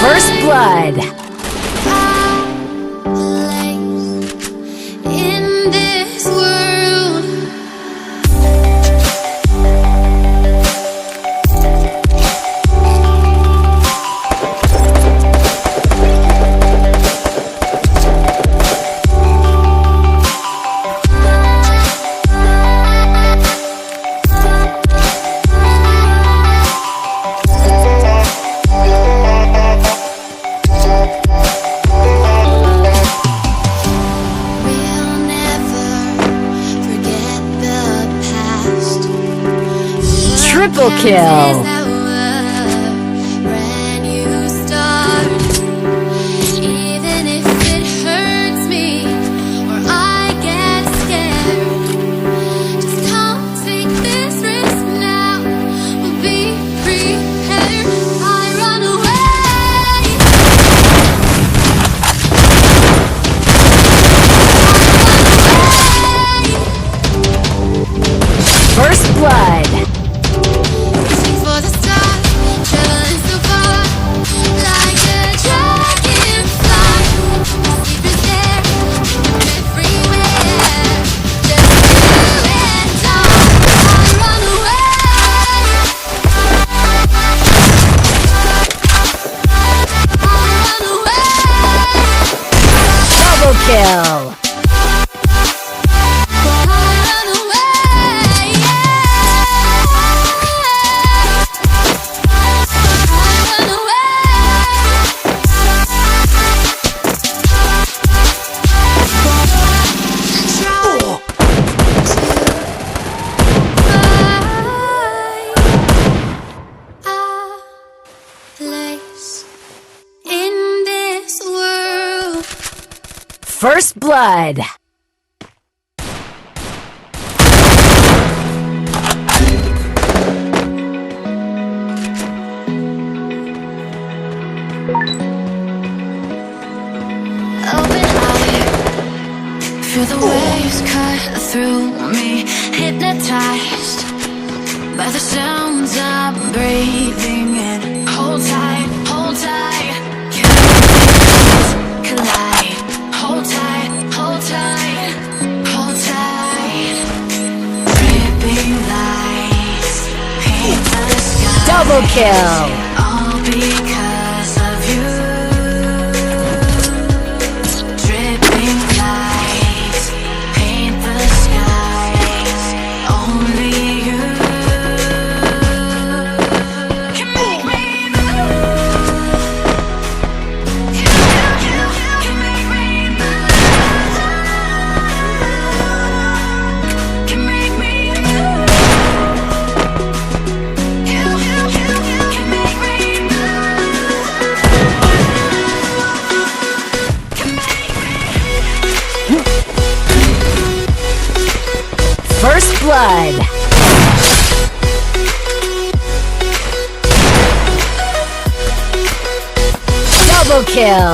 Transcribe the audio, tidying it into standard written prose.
First blood. In this world, we'll never forget the past. Triple kill. When you start, even if it hurts me or I get scared, just come take this risk now. We'll be prepared. I run away. First blood. Reaching for the stars, traveling so far, like a dragonfly. The secret's there, everywhere. Just you and I run away. I run away. Double kill. In this world, First blood. open eye, feel the waves cut through me, hypnotized by the sounds I'm breathing in. Hold tight, hold tight. Chemicals collide. Hold tight, hold tight, hold tight. Dripping lights paint the sky. Double kill. All because of you. Dripping lights paint the skies. Only you can make me move. You can make me move. Can make me move. You can make me move. Can make me. First blood. Double kill.